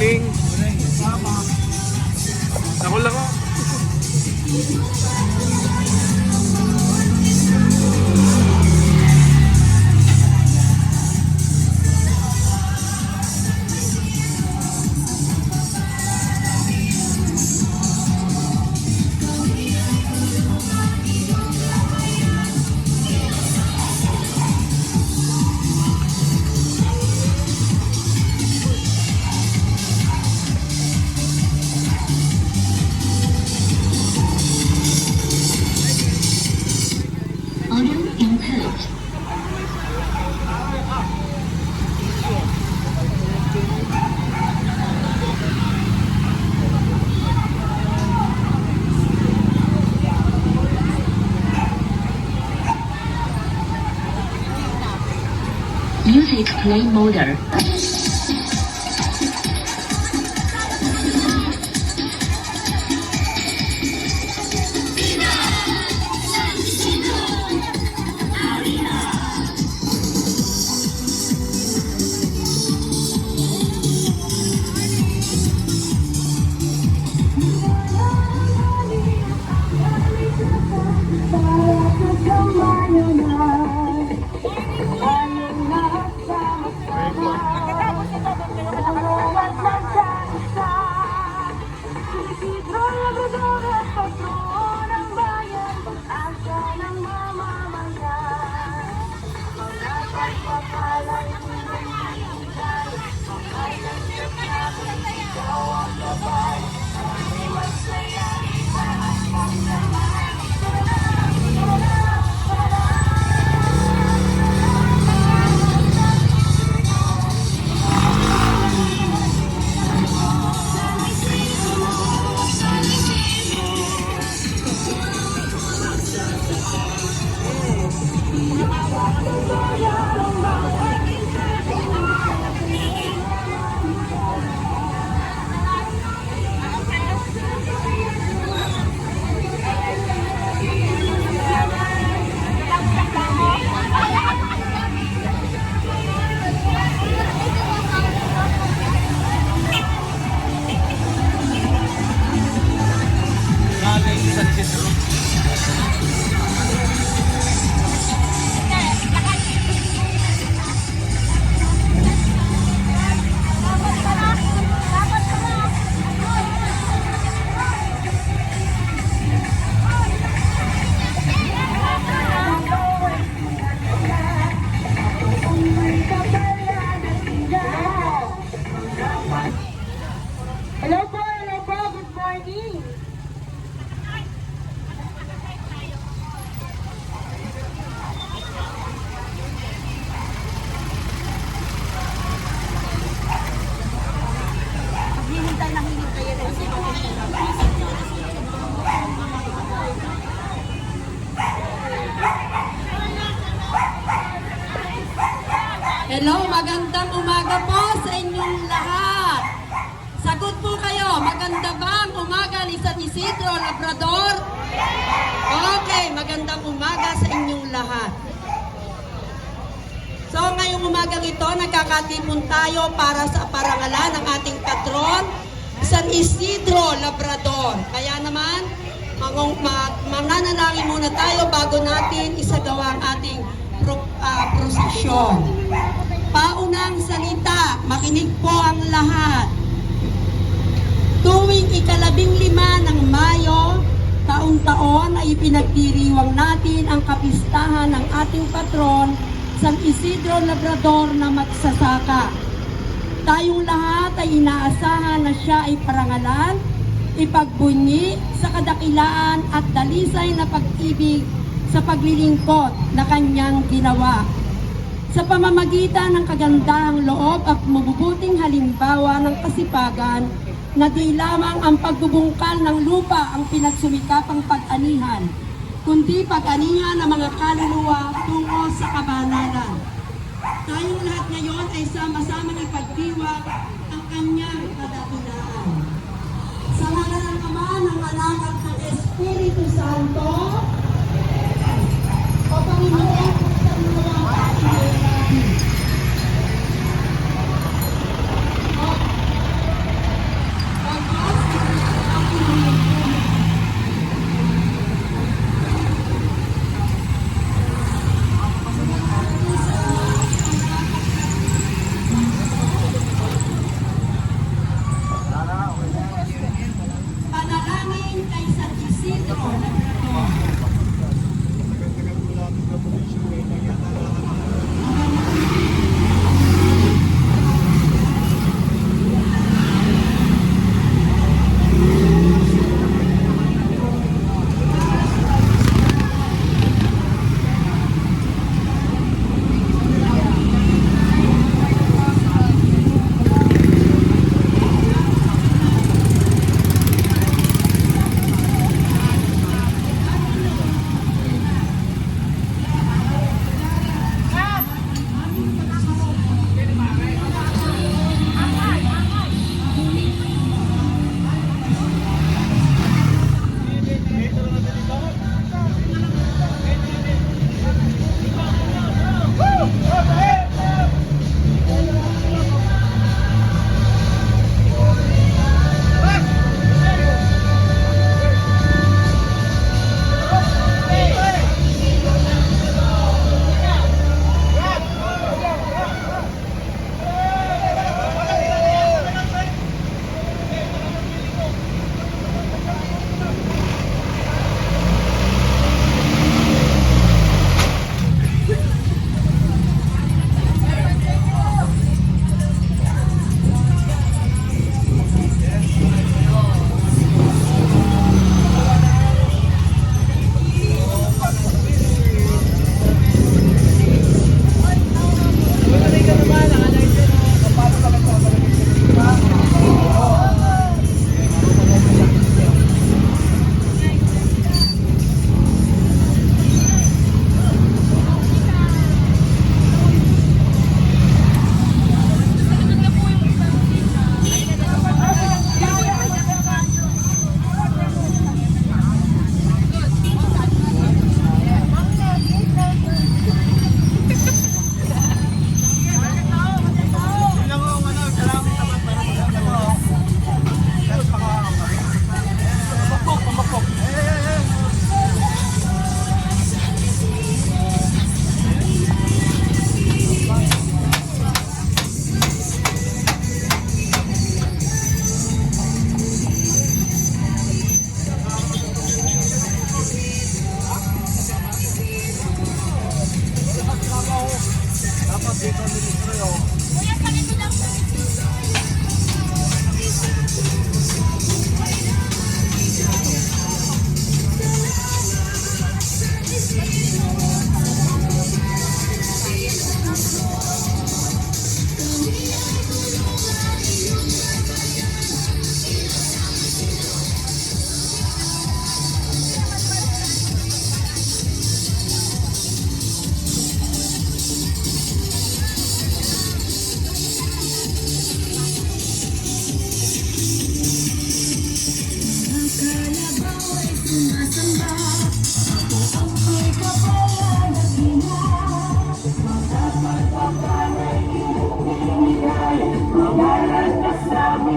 morning. Ako lang ako. Audio input. Music play mode. Hello, magandang umaga po sa inyong lahat. Sagot po kayo, maganda ba ang umaga ni San Isidro Labrador? Okay, magandang umaga sa inyong lahat. So ngayong umagang ito, nagkakatipon tayo para sa parangalan ng ating patron, San Isidro Labrador. Kaya naman, mananalangin muna tayo bago natin isagawa ang ating prosesyon. Paunang salita, makinig po ang lahat. Tuwing ika-15 ng Mayo, taon-taon ay ipinagdiriwang natin ang kapistahan ng ating patron, San Isidro Labrador na magsasaka. Tayong lahat ay inaasahan na siya ay parangalan, ipagbunyi sa kadakilaan at dalisay na pag-ibig sa paglilingkod na kanyang ginawa. Sa pamamagitan ng kagandahang loob at mabubuting halimbawa ng kasipagan na di lamang ang pagbubungkal ng lupa ang pinagsumikapang pag-anihan, kundi pag-anihan ng mga kaluluwa tungo sa kabanalan. Tayong lahat ngayon ay sama-samang ipagdiwang ang kanyang kadakilaan. Sa ngalan ng Ama, ng Anak at ng Espiritu Santo, o Panginoon,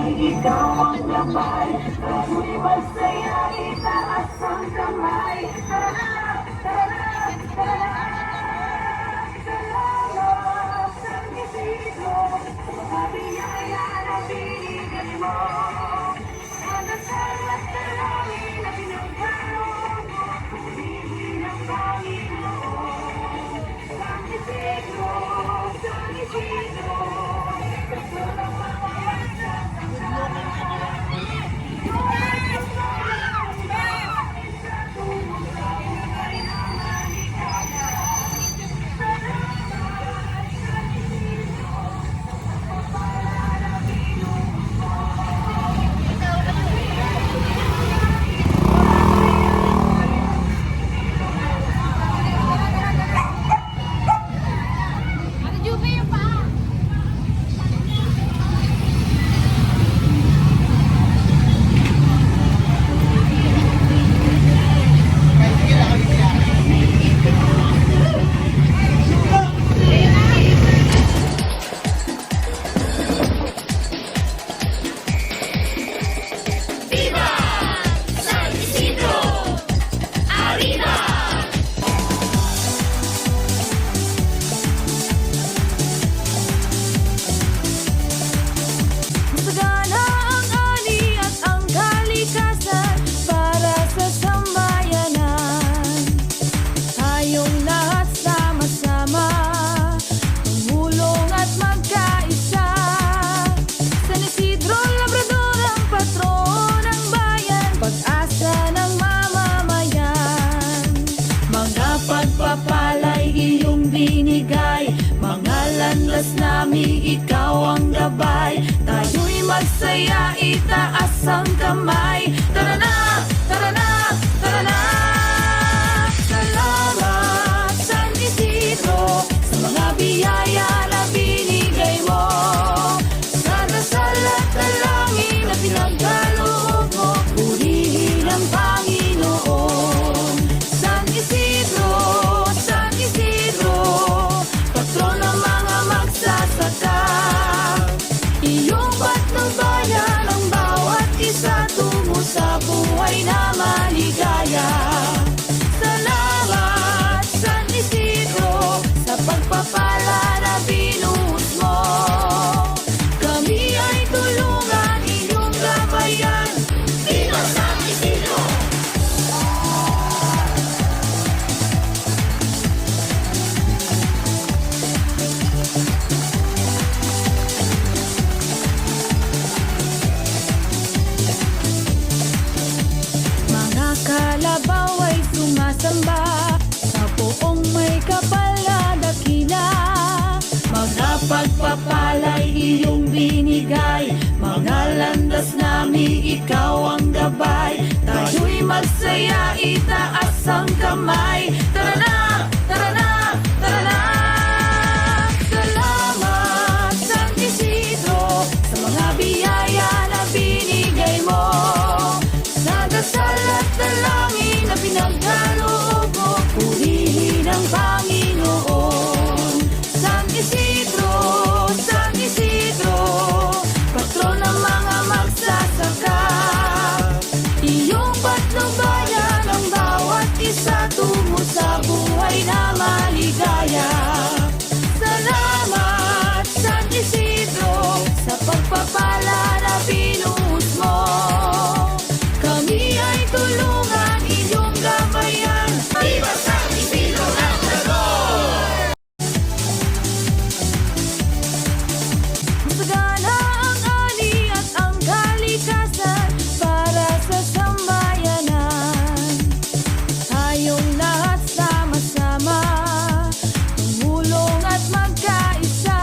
ikaw ang gabay. Tayo'y magsaya, itaas ang kamay. Tara na, tara na, tara na. Salamat sa Isidro, sa mga biyaya na binigay mo. Sa dasal at dalangin na pinagkaroon mo, purihin ang Panginoon. San Isidro, San Isidro, ito ang mga Masagana ang ani at ang kalikasan para sa sambayanan. Tayong lahat sama-sama, tumulong at magkaisa. San Isidro Labrador ang patron ng bayan, pag-asa ng mamamayan. Mga pagpapalay iyong binigay, mga landas namin ikaw ang gabay. Tayo'y magsaya, itaas ang kamay. Tara na, tara na, tara na. Salamat San Isidro sa mga biyaya na binigay mo. Sa dasal at dalangin na pinagkaloob mo, purihin ang Panginoon. San Isidro, patron ng mga magsasaka. Iyong patnong bayan ang bawat isa tungo sa buhay na maligaya. Salamat San Isidro sa pagpapala na binuhos mo. Kami ay tulungan iyong gabayan. Viva San Isidro! Mga kalabaw ay sumasamba sa buong may kapal na dakila. Mga pagpapalay iyong binigay, mga landas namin ikaw ang gabay. Tayo'y magsaya, itaas ang kamay. Tara na, tara na, tara na. Salamat San Isidro sa mga biyaya na binigay mo. Sa dasal at dalangin na pinagkaloob mo, purihin ang Panginoon. San Isidro, patron ng mga magsasaka. Iyong patnong bayan ang bawat isa tungo sa buhay na maligaya. Salamat San Isidro sa pagpapala na binuhos mo. Kami ay tulungan iyong gabayan. Viva San Isidro Labrador! Masagana ang ani at ang kalikasan para sa sambayanan. Tayong lahat sama-sama, tumulong at magkaisa.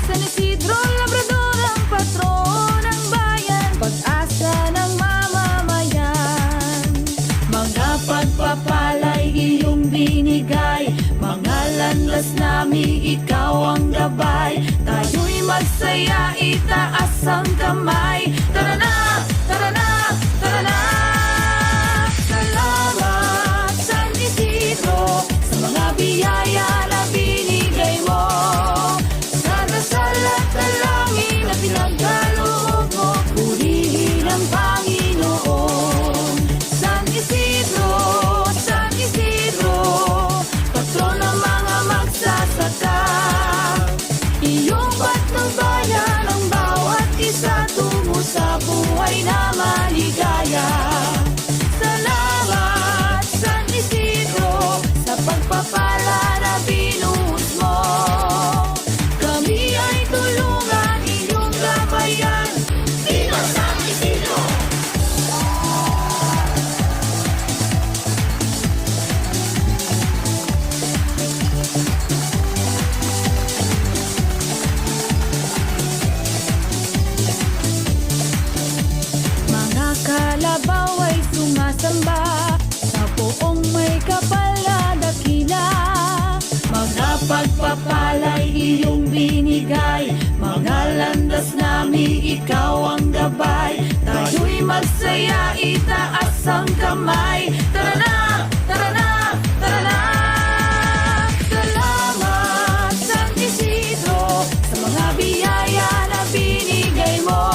San Isidro Labrador ang patron ng bayan, pag-asa ng mamamayan. Mga pagpapalay iyong binigay, mga landas namin ikaw ang gabay. Tayo'y magsaya, itaas ang kamay. Tara na, tara na, tara na. Salamat San Isidro sa mga biyaya na binigay mo. Sa dasal at dalangin na pinagkaloob iyong binigay. Mga landas namin, ikaw ang gabay. Tayo'y magsaya, itaas ang kamay. Tara na, tara na, tara na. Salamat San Isidro sa mga biyaya na binigay mo.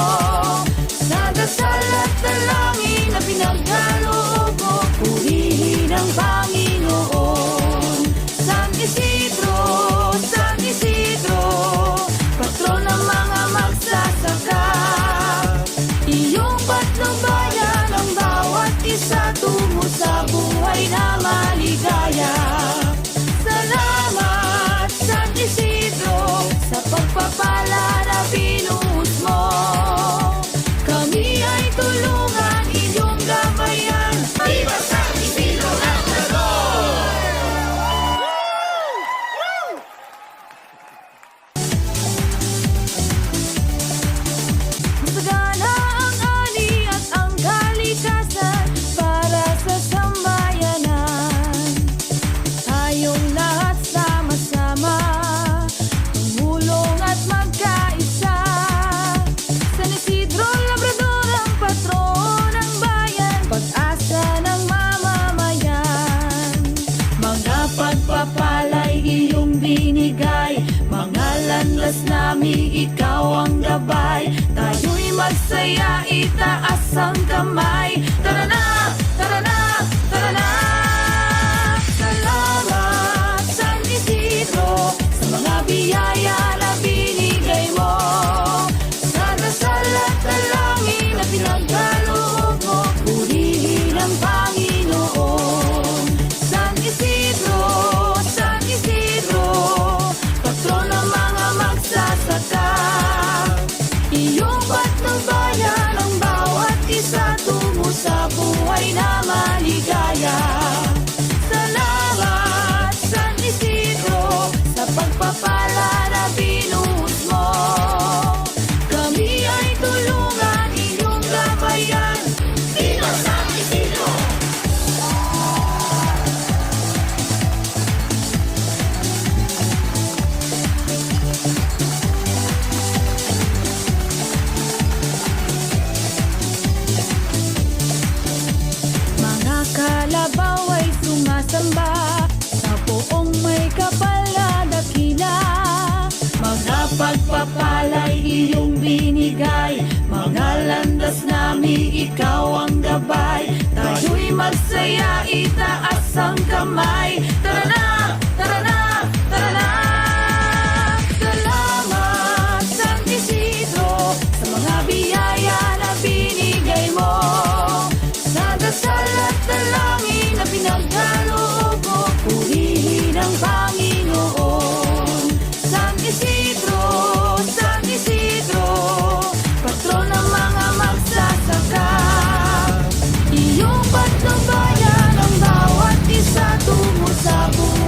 Sa dasal at dalangin na pinagkaloob mo, purihin ang Panginoon. San Isidro, San Isidro, patron ng mga magsasaka. Iyong patnong bayan ang bawat isa tungo sa buhay na maligaya. Salamat San Isidro sa pagpapala na binuhos mo. Kami ay tulungan inyong gabayan. Viva San Isidro Labrador! Masagana ang ani at ang kalikasan para sa sambayanan. Tayong lahat sama-sama, tumulong at magkaisa. San Isidro Labrador ang patron ng bayan, pag-asa ng mamamayan. Mga pagpapala'y iyong binigay, mga landas namin, ikaw ang gabay. Tayo'y magsaya, itaas ang kamay. Tara na, tara na, tara na. Salamat San Isidro sa mga biyaya na binigay mo. Sa dasal at dalangin na pinagkaloob mo, purihin ang Panginoon. San Isidro, San Isidro, patron ng mga magsasaka. Iyong patnong bayan ang bawat isa tungo sa buhay na maligaya. Salamat San Isidro sa pagpapala na binuhos mo. Kami ay tulungan inyong gabayan. Viva San Isidro! Mga kalabaw ay sumasamba sa buong may kapal na dakila. Mga pagpapala'y iyong binigay, mga landas namin, ikaw ang gabay. Tayo'y magsaya, itaas ang kamay. Tara na, tara na, tara na. Salamat San Isidro sa mga biyaya na binigay mo. Sa dasal at dalangin na pinagkaloob mo, purihin ang Panginoon. San Isidro, San Isidro, patron ng mga magsasaka. Iyong patnong bayan ang bawat isa tungo sa buhay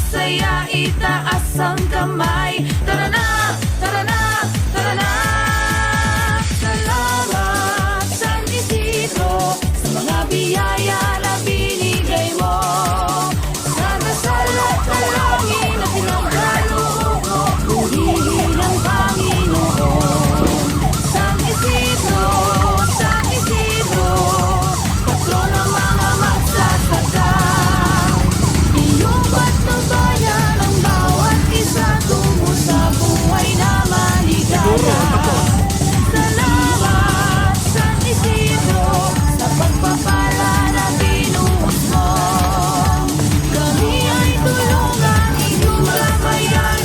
magsaya, itaas ang kamay. Tara na, tara na, tara na. Salamat San Isidro sa mga biyaya na binigay mo. Sa dasal at dalangin na pinagkaloob mo, purihin ang Panginoon. San Isidro, San Isidro, patron ng mga magsasaka. Iyong batang bayan ang bawat isa tungo sa buhay na maligaya. Salamat San Isidro sa pagpapala na binuhos mo. Kami ay tulungan inyong mga bayan.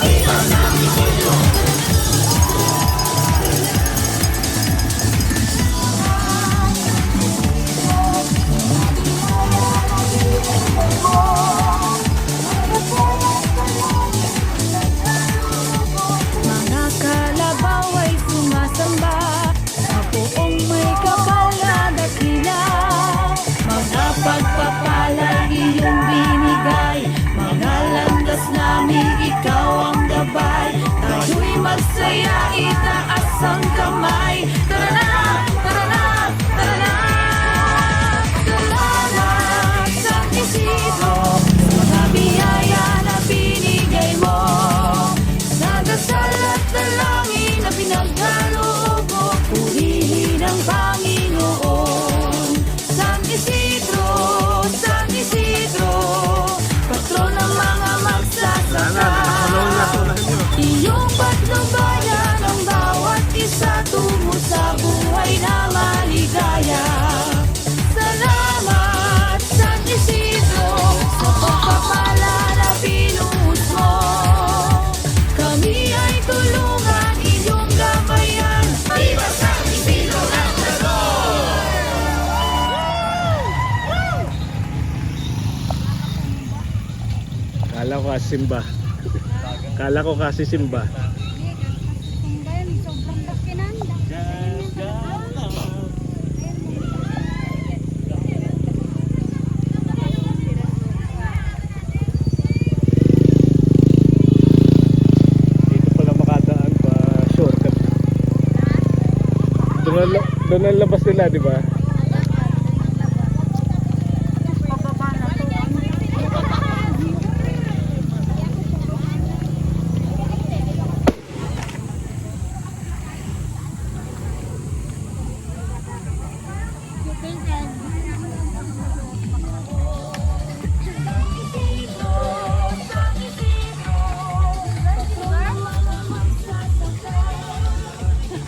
Ikaw San Isidro. Mga kalabaw ay sumasamba sa buong may kapal na dakila. Mga pagpapala iyong binigay, mga landas namin ikaw ang gabay. Tayo'y magsaya, itaas ang kamay. Tara na, tara na, tara na. Salamat San Isidro sa mga biyaya na binigay mo. Sa dasal at dalangin na pinagkaloob mo, purihin ang Panginoon. San Isidro, San Isidro, patron ng mga magsasaka. Iyong batang bayan ang bawat isa tungo sa buhay na maligaya. Salamat San Isidro sa pagpapala na binuhos mo. Kami ay tulungan inyong gabayan. Viva San Isidro Labrador! Kala ko kasi simba. Kala ko kasi simba. Sobrang laki nanda. Dito pala makadaan pa shortcut. Doon ang labas nila, di ba?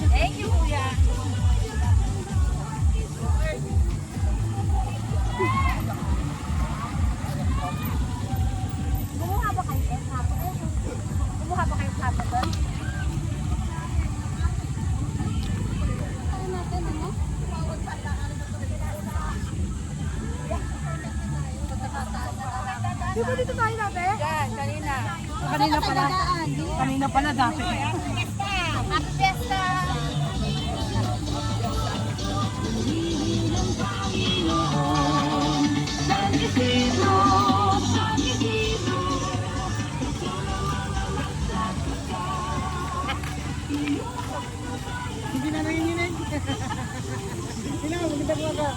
Thank you, Kuya. Kumuha ba kayo hapon? Kumuha ba kayo hapon doon? Ano natin, ano? Di ba dito tayo dati? Yan, kanina. Kanina pala. Kanina pala dati. Happy Fiesta! San Isidro, San Isidro. Hindi na nanginginig. Hindi na, maganda ka.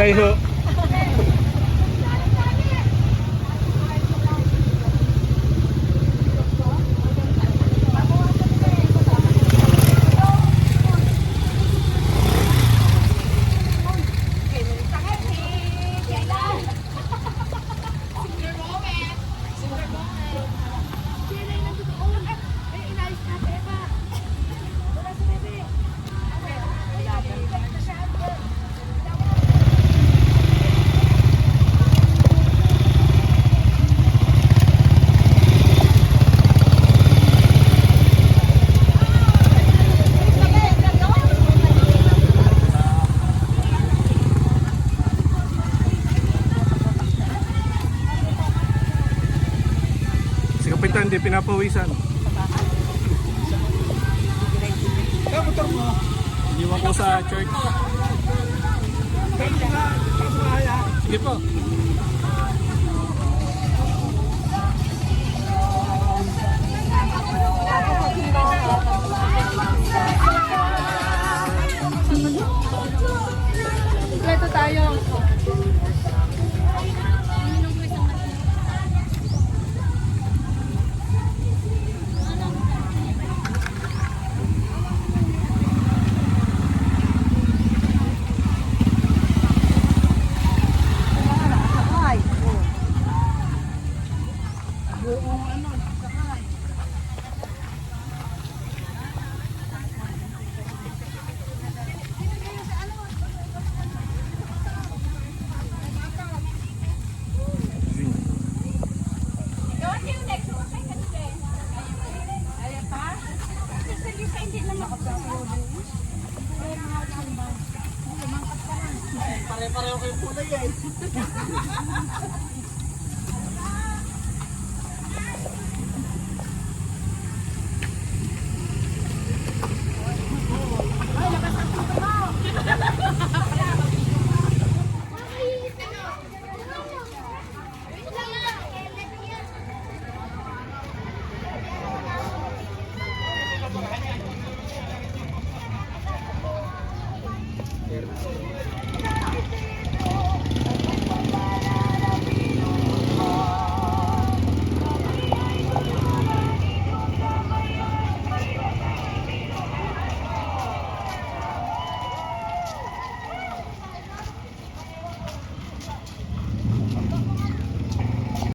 Okay ho. Si Kapitan, di pinapawisan. Iwan ko sa church. Sige po. Ito tayo. Pare-pareho kayo kulay eh.